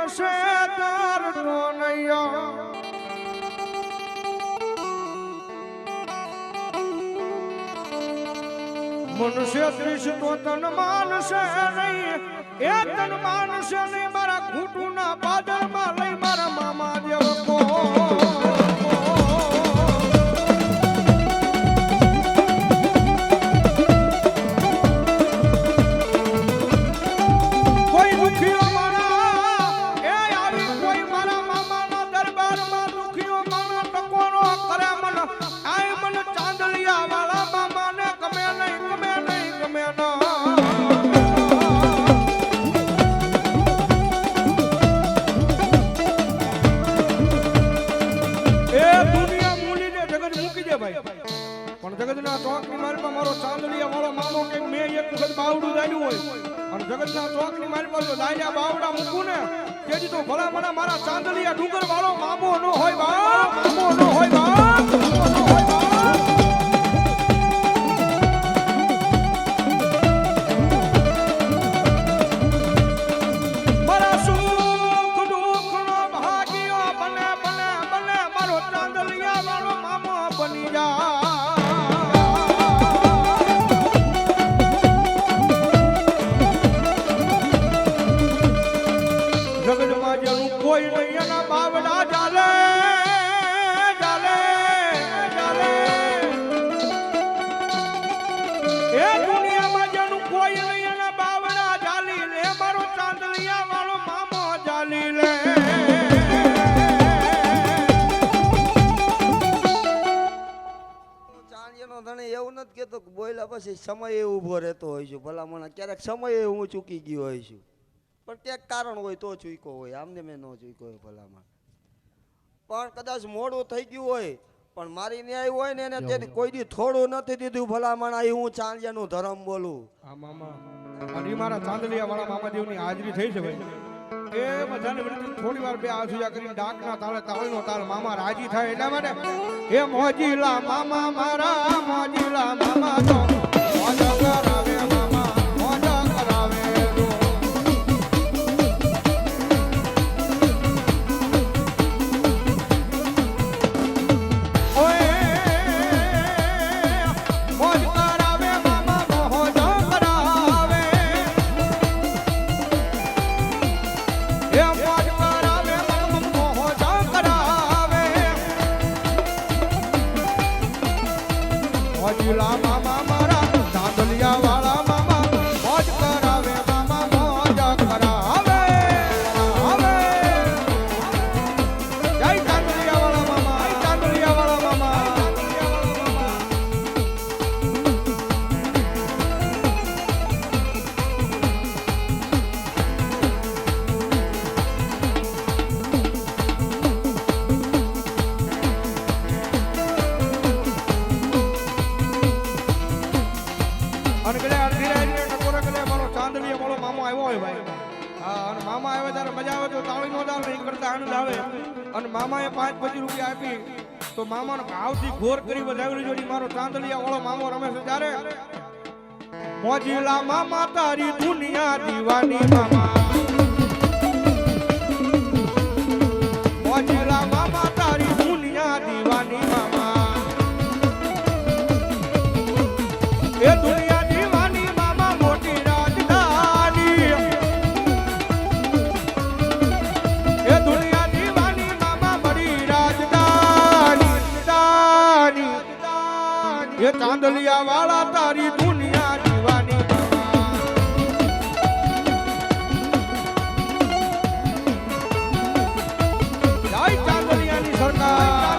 છે તારતો નૈયા મનુષ્ય ત્રીસ તો તન માનશે નહીં એ તન માનશે નહીં મારા ઘૂંટુના પાદરમાં લઈ મારા મામા દેવ કો જગતના ચોકની મારી મારો ચાંદલિયા વાળો મામો કે મેં એક વખત બાવડું દાડ્યું હોય અને જગતના ચોકની મારી પાસે દાડ્યા બાવડા મૂકું ને તેથી તો ભલા મને મારા ચાંદલિયા ડુંગર વાળો મામો નો હોય બાપ મામો નો હોય બાપ મામો નો હોય બાપ મારા સુખ દુઃખનો ભાગ્યો બને બને બને મારો ચાંદલિયા વાળો મામો બની જા કોઈ નહીં એના બાવડા ચાલે ચાલે ચાલે એ દુનિયામાં જેનું કોઈ નહીં એના બાવડા ચાલી લે મારો ચાંદલિયા વાળો મામો ચાલી લે ચાંદિયાનો ધણી એવું નથી કેતો કે બોલ્યા પછી સમય ઉભો રહેતો હોય છે ભલા મને ક્યારેક સમય હું ચૂકી ગયો હોય છું પણ ક્યાંક કારણ હોય તો ચૂક્યો હોય આમને મેં ન ચૂક્યો હોય ભલામાં પણ કદાચ મોડું થઈ ગયું હોય પણ મારી ન્યાય હોય ને એને તેથી કોઈ દી થોડું નથી દીધું ભલામણ આ હું ચાંદિયાનું ધર્મ બોલું આ મામા અને મારા ચાંદલિયા વાળા મામા દેવની હાજરી થઈ છે ભાઈ એ બધાને વિનંતી થોડી વાર બે આસુજા કરીને ડાકના તાળે તાળનો તાળ મામા રાજી થાય એટલા માટે એ મોજીલા મામા મારા મોજીલા મામા તો મોજ કરાવે મામા મોજ કરાવે મામા મારા ચાંદલિયા વાળા મામા મોજ કરાવે મામા મોજ કરાવે આવે જય ચાંદલિયા વાળા મામા જય ચાંદલિયા વાળા મામા અને ગલે ધીરે ટકોરે ગલે મારો ચાંદલિયા વાળો મામો આવ્યો હોય ભાઈ હા અને મામા આવે ત્યારે મજા આવે તો તાળી નો દાવ નહીં કરતા આનંદ આવે અને મામાએ 5-25 રૂપિયા આપી તો મામાનો ભાવથી ઘોર કરી વધાવી જોડી મારો ચાંદલિયા વાળો મામો રમે છે ત્યારે મોજીલા મામા તારી દુનિયા દીવાની મામા મોજીલા મામા તારી દુનિયા દીવાની મામા એ દુનિયા ये चांदलिया वाला तारी दुनिया दीवानी जय चांदलिया नी सरकार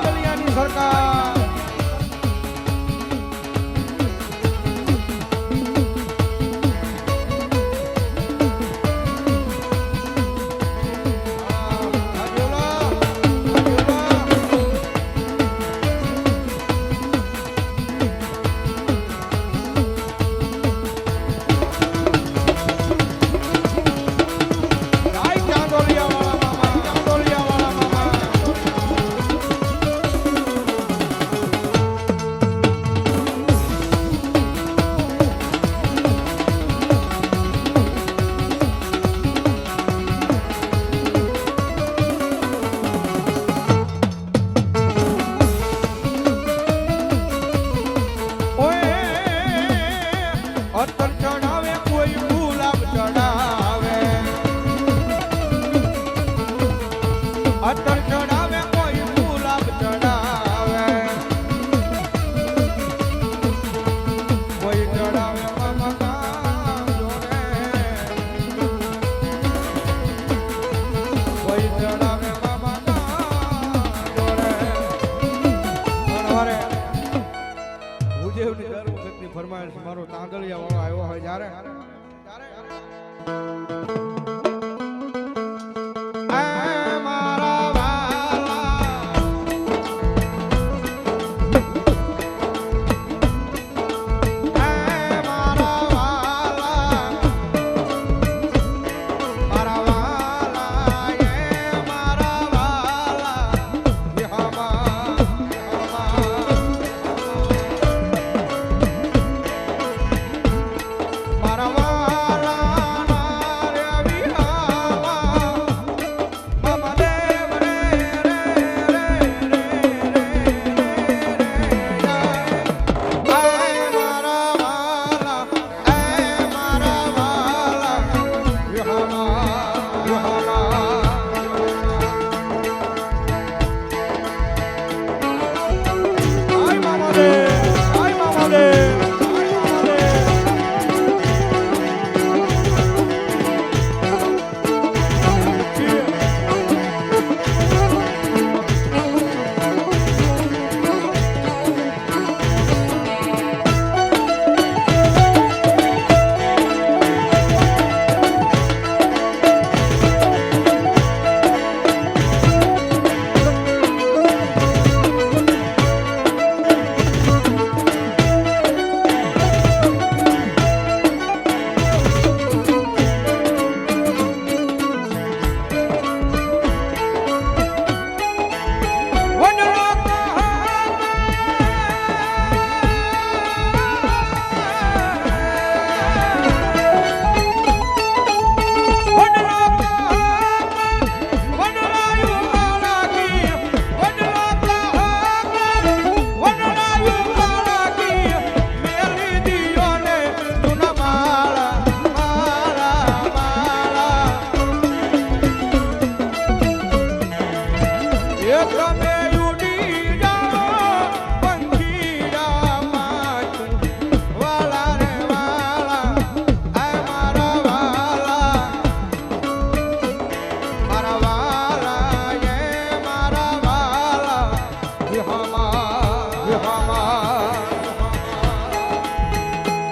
વખતની ફરમાઈશ મારો તાંદળિયા વાળો આવ્યો હોય જ્યારે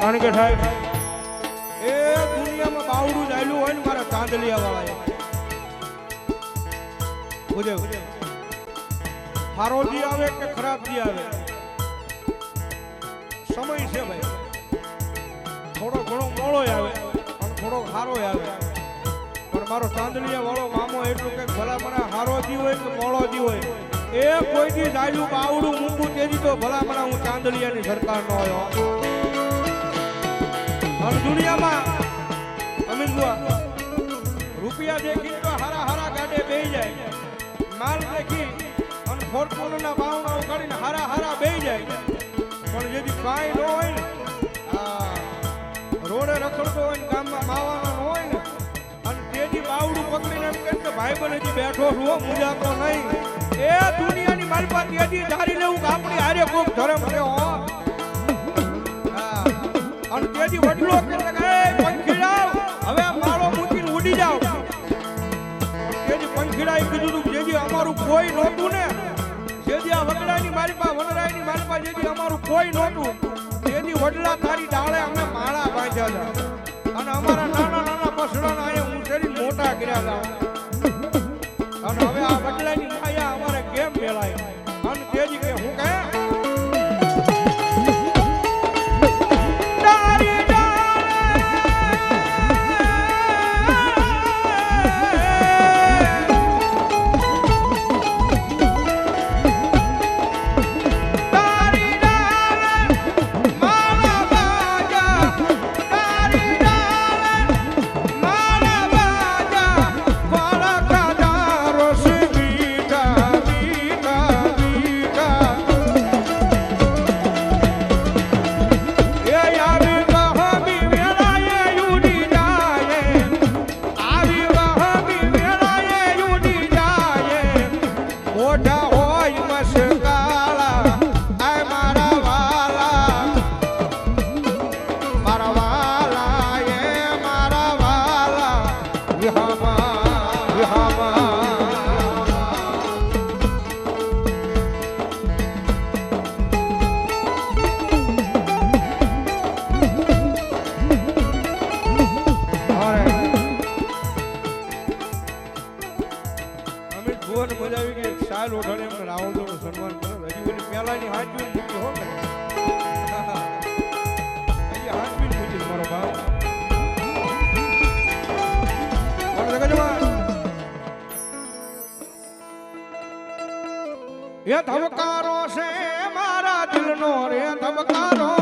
કારણ કે સાહેબ એ દુનિયામાં બાવડું ચાલ્યું હોય ને મારા તાંદલિયા વાળા બુજે સારો જી આવે કે ખરાબ જી આવે સમય છે ભાઈ થોડો ઘણો મોળો આવે અને થોડો સારો આવે પણ મારો તાંદલિયા વાળો મામો એટલું કે ભલા મને હારો જી હોય કે મોળો જી હોય એ કોઈ દી ચાલ્યું બાવડું મૂકું તેજી તો ભલા મને હું તાંદલિયાની સરકાર નો આવ્યો અને દુનિયામાં અમીન બુઆ રૂપિયા દેખી તો હારા હારા ગાડે બેહી જાય માલ દેખી અને ફોર્ચ્યુનરના બાવણા ઉગાડીને હારા હારા બેહી જાય પણ જેથી કાંઈ ન હોય ને રોડે રખડતો હોય ને ગામમાં માવાનો ન હોય ને અને તેજી બાવડું પકડીને એમ કહે કે ભાઈ બને હજી બેઠો છું મુજાતો નહીં એ દુનિયાની માલપા તેજી ધારી લેવું કે આપણી હારે કોક ધર્મ છે અને તેજી વડલો કે પંખી જાવ હવે માળો મૂકીને ઉડી જાવ તેજી પંખીડાએ કીધું તું જેજી અમારું કોઈ નહોતું ને જેજી આ વગડાની માલપા વનરાયની માલપા જેજી અમારું કોઈ નહોતું તેજી વડલા તારી ડાળે અમે માળા બાંધ્યા હતા અને અમારા નાના નાના પસડાના અહીંયા ઊંચેરી મોટા કર્યા હતા અને હવે આ વડલાની માયા અમારે કેમ મેળાય અને તેજી કે હું કહે એ ધબકારો છે મારા દિલનો રે ધબકારો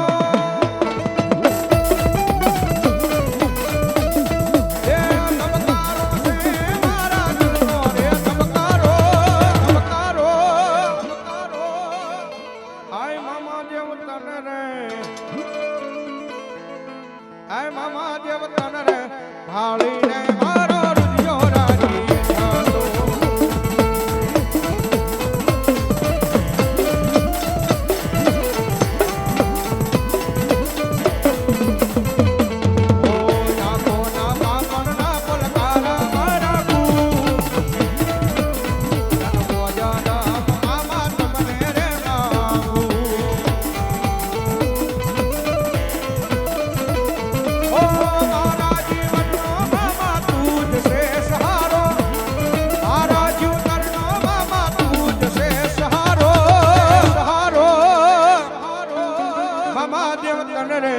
ભાળીને મારો રૂપિયો રાજી થતો. ઓ નાખો ના બાપણના પલકારા મારા ગુરુ. તન મોજાના મામા તમને રે નાગુ. ઓ મારા જીવનનો મામા તું જ છે સહારો. મારા જીવનનો મામા તું જ છે સહારો. સહારો મામા દેવ તન રે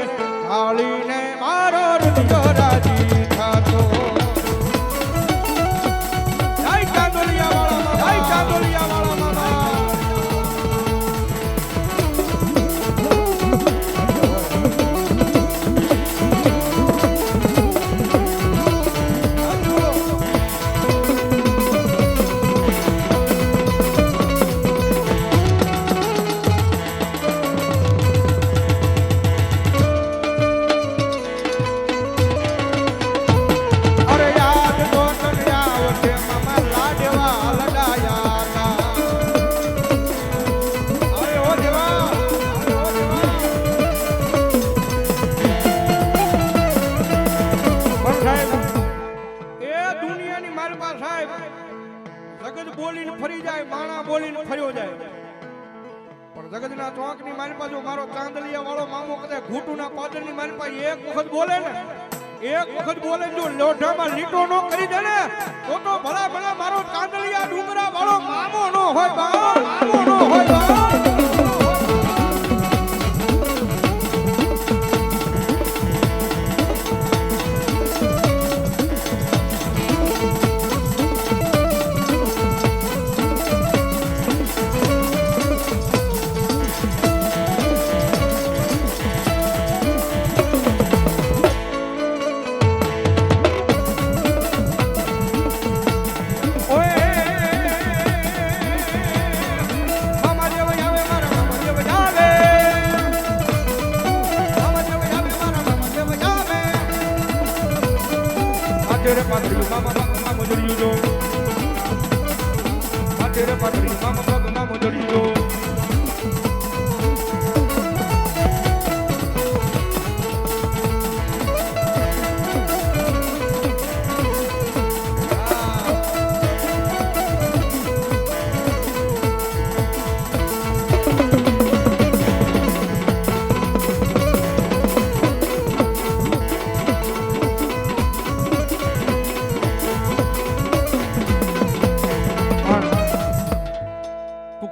ભાળીને મારો રૂપિયો રાજી થતો. જય ચાંદોલિયા વાળા મામા, જય ચાંદોલિયા વાળા મામા. અરે યાદ તો તને આવશે મામા લાડવા લડાયા હતા. અરે ઓ દેવા, અરે ઓ દેવા. પણ સાહેબ એ દુનિયાની મારી પાસે સાહેબ જગત બોલીને ફરી જાય, માણા બોલીને ફર્યો જાય. પણ જગતના ચોકની મારી પાસે મારો ચાંદલિયા વાળો મામો કદાચ ઘૂંટુના પાદરની મારી પાસે એક વખત બોલે ને, એક વખત બોલે જો લોઢામાં લીટો નો કરી દે ને તો ભલા ભલા મારો ચાંદલિયા ડુંગરા વાળો મામો નો હોય બા, મામો નો હોય બા. तेरे पात्री मामा मामा मुजरियो जो तेरे पात्री मामा मामा मुजरियो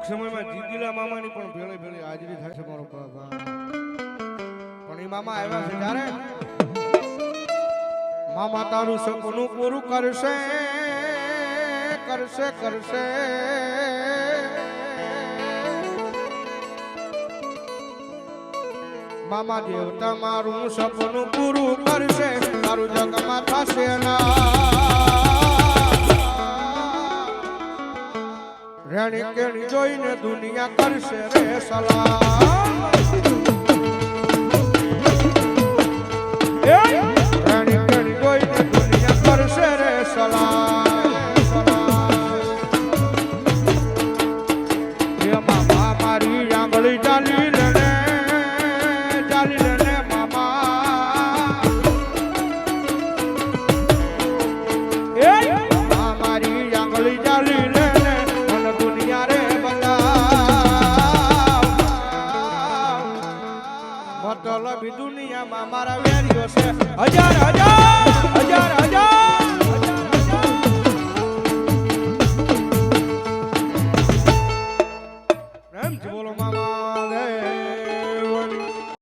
સમયમાં જીગીલા મામાની પણ ભેળે ભેળે હાજરી થાય છે મારો બાબા. પણ એ મામા આવ્યા છે ત્યારે મામા તારું સપનું પૂરું કરશે કરશે કરશે. મામા દેવ તમારું સપનું પૂરું કરશે, તારું જગમાં થશે ના. રેણી કેણી જોઈને દુનિયા કરશે રે સલામ. રેણી કેણી જોઈને દુનિયા કરશે રે સલામ. એ મામા મારી આંગળી ચાલી લેને, ચાલી લેને મામા. એ મારી આંગળી ચાલી મતલબી દુનિયામાં મારા વેરીઓ છે હજાર હજાર હજાર હજાર. પ્રેમથી બોલો મામા રે.